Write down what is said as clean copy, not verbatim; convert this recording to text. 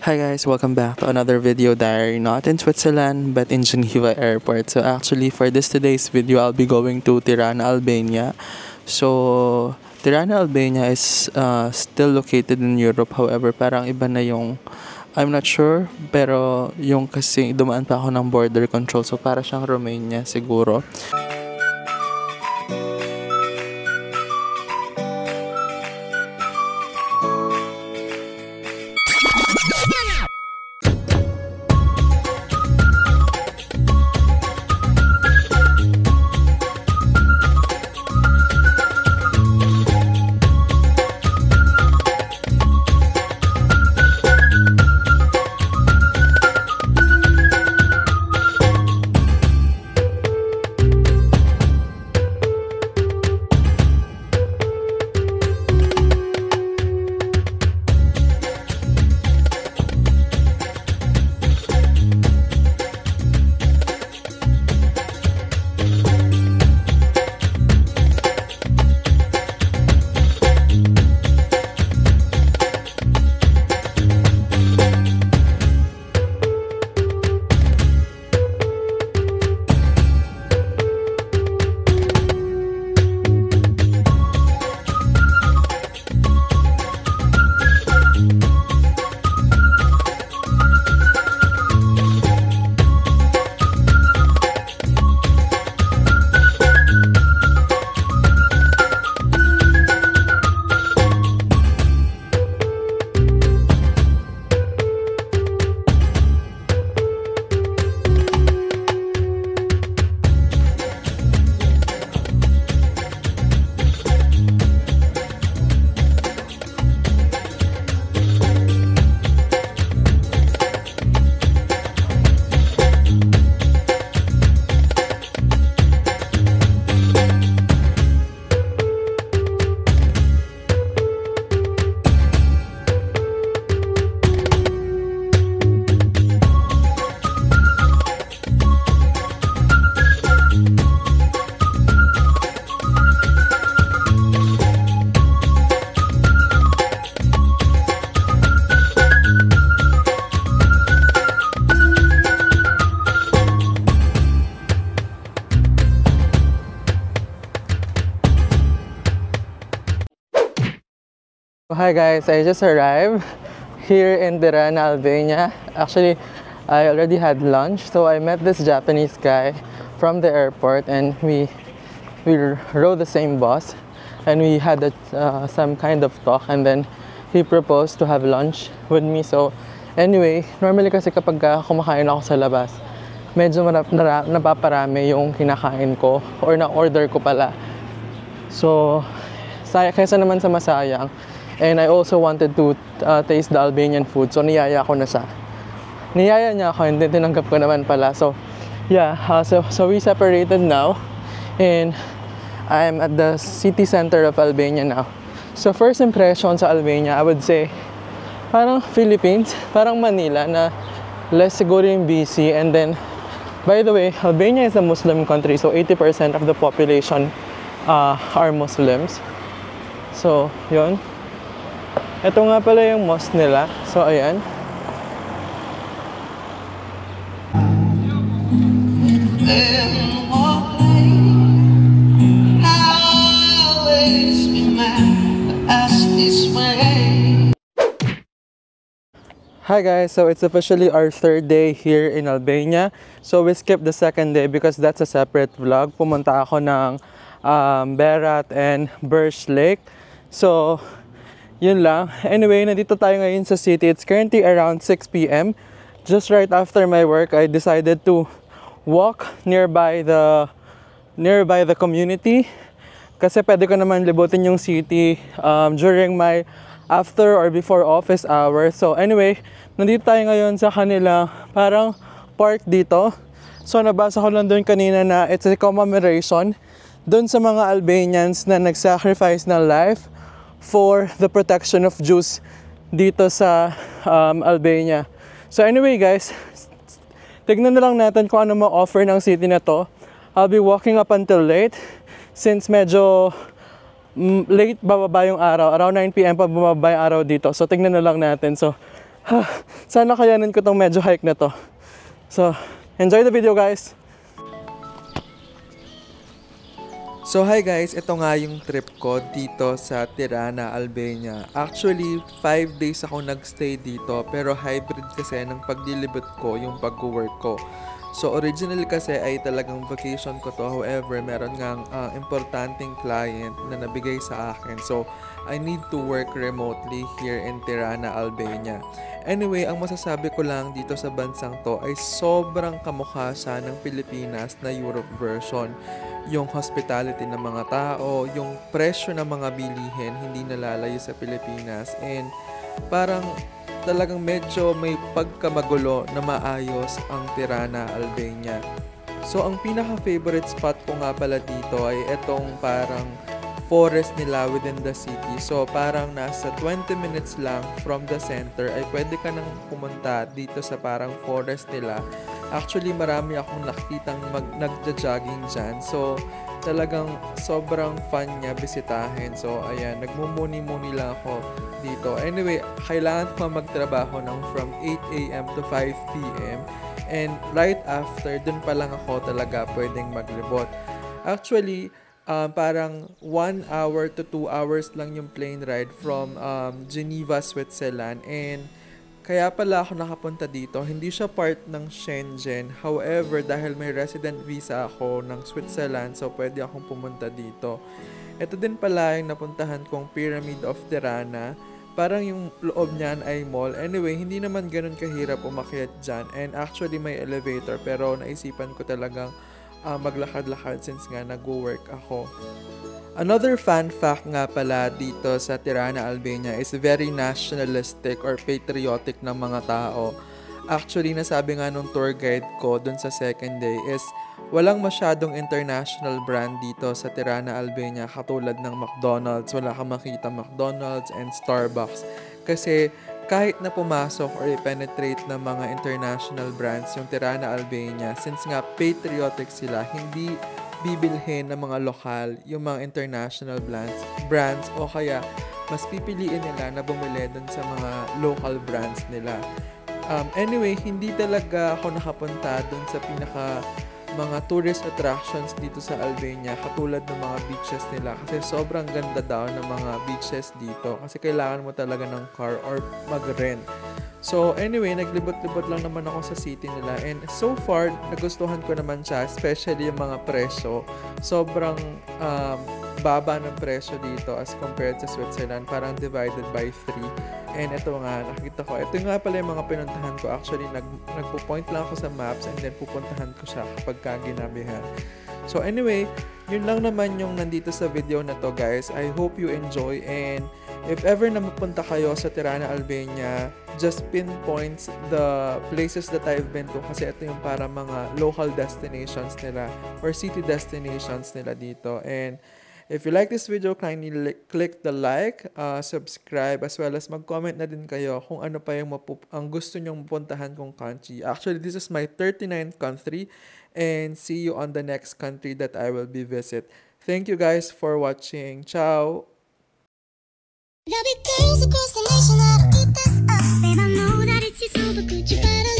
Hi guys, welcome back to another video diary, not in Switzerland but in Geneva Airport. So actually for today's video, I'll be going to Tirana, Albania. So Tirana, Albania is still located in Europe. However, parang iba na yung, I'm not sure, pero yung kasi dumaan pa ako ng border control. So para siyang Romania siguro. Hi guys, I just arrived here in Tirana, Albania. Actually, I already had lunch, so I met this Japanese guy from the airport, and we rode the same bus, and we had some kind of talk, and then he proposed to have lunch with me. So anyway, normally kasi kapag kumakain ako sa labas, medyo napaparami yung kinakain ko or na-order ko pala. So kaysa naman sa masayang. And I also wanted to taste the Albanian food. So niyaya ko na siya. Niyaya niya ako, hindi tinanggap ko naman pala. So yeah, so we separated now. And I'm at the city center of Albania now. So first impression sa Albania, I would say parang Philippines, parang Manila na less siguro yung busy. And then, by the way, Albania is a Muslim country. So 80% of the population are Muslims. So yun. Ito nga pala yung mosque nila. So, ayan. Hi guys, so it's officially our third day here in Albania. So we skipped the second day because that's a separate vlog. Pumunta ako ng Berat and Birch Lake. So, yun lang. Anyway, nandito tayo ngayon sa city. It's currently around 6 p.m. Just right after my work, I decided to walk nearby the community. Kasi pwede ko naman libutin yung city during my after or before office hours. So anyway, nandito tayo ngayon sa kanila parang park dito. So nabasa ko lang doon kanina na it's a commemoration doon sa mga Albanians na nag-sacrifice ng life for the protection of Jews dito sa Albania. So anyway guys, tignan na lang natin kung ano ma-offer ng city na to. I'll be walking up until late since medyo late bababa yung araw. Around 9 p.m. pa bumaba yung araw dito. So tignan na lang natin. So Sana kayanin ko tong medyo hike na to. So, enjoy the video guys! So hi guys, ito nga yung trip ko dito sa Tirana, Albania. Actually, 5 days ako nagstay dito pero hybrid kasi ng paglilibot ko yung pag-work ko. So originally kasi ay talagang vacation ko to, however meron ngang importanteng client na nabigay sa akin. So I need to work remotely here in Tirana, Albania. Anyway, ang masasabi ko lang dito sa bansang to ay sobrang kamukha siya ng Pilipinas na Europe version. Yung hospitality ng mga tao, yung presyo ng mga bilihin hindi nalalayo sa Pilipinas, and parang talagang medyo may pagkamagulo na maayos ang Tirana, Albania. So ang pinaka-favorite spot ko nga pala dito ay etong parang forest nila within the city. So parang nasa 20 minutes lang from the center ay pwede ka nang pumunta dito sa parang forest nila. Actually marami akong nakitang nagja-jogging dyan. So talagang sobrang fun niya bisitahin. So ayan, nagmumuni-muni lang ako dito. Anyway, kailangan ko magtrabaho ng from 8 a.m. to 5 p.m. And right after, dun pa lang ako talaga pwedeng maglibot. Actually, parang 1 hour to 2 hours lang yung plane ride from Geneva, Switzerland. And kaya pala ako nakapunta dito. Hindi siya part ng Schengen. However, dahil may resident visa ako ng Switzerland, so pwede akong pumunta dito. Ito din pala yung napuntahan kong Pyramid of Tirana. Parang yung loob niyan ay mall. Anyway, hindi naman ganun kahirap umakyat dyan. And actually may elevator, pero naisipan ko talagang maglakad-lakad since nga nag-work ako. Another fun fact nga pala dito sa Tirana, Albania is very nationalistic or patriotic ng mga tao. Actually, nasabi nga nung tour guide ko dun sa second day is walang masyadong international brand dito sa Tirana, Albania katulad ng McDonald's. Wala kang makita McDonald's and Starbucks. Kasi kahit na pumasok or i-penetrate ng mga international brands yung Tirana, Albania, since nga patriotic sila, hindi bibilhin ng mga lokal yung mga international brands o kaya mas pipiliin nila na bumili dun sa mga local brands nila. Anyway, hindi talaga ako nakapunta dun sa pinaka mga tourist attractions dito sa Albania katulad ng mga beaches nila kasi sobrang ganda daw ng mga beaches dito kasi kailangan mo talaga ng car or mag-rent. So anyway, naglibot-libot lang naman ako sa city nila and so far, nagustuhan ko naman siya, especially yung mga presyo. Sobrang baba ng presyo dito as compared sa Switzerland, parang divided by 3. And ito nga, nakita ko, ito nga pala yung mga pinuntahan ko. Actually, nagpo-point lang ako sa maps and then pupuntahan ko siya kapag ginabihan. So anyway, yun lang naman yung nandito sa video na to guys. I hope you enjoy, and if ever na mapunta kayo sa Tirana, Albania, just pinpoint the places that I've been to kasi ito yung para mga local destinations nila or city destinations nila dito. And if you like this video, kindly click the like, subscribe, as well as mag-comment na din kayo kung ano pa yung ang gusto nyong mapuntahan kong country. Actually, this is my 39th country, and see you on the next country that I will be visit. Thank you guys for watching. Ciao! There'll be girls across the nation that'll eat this up, and I know that it's so, but could you better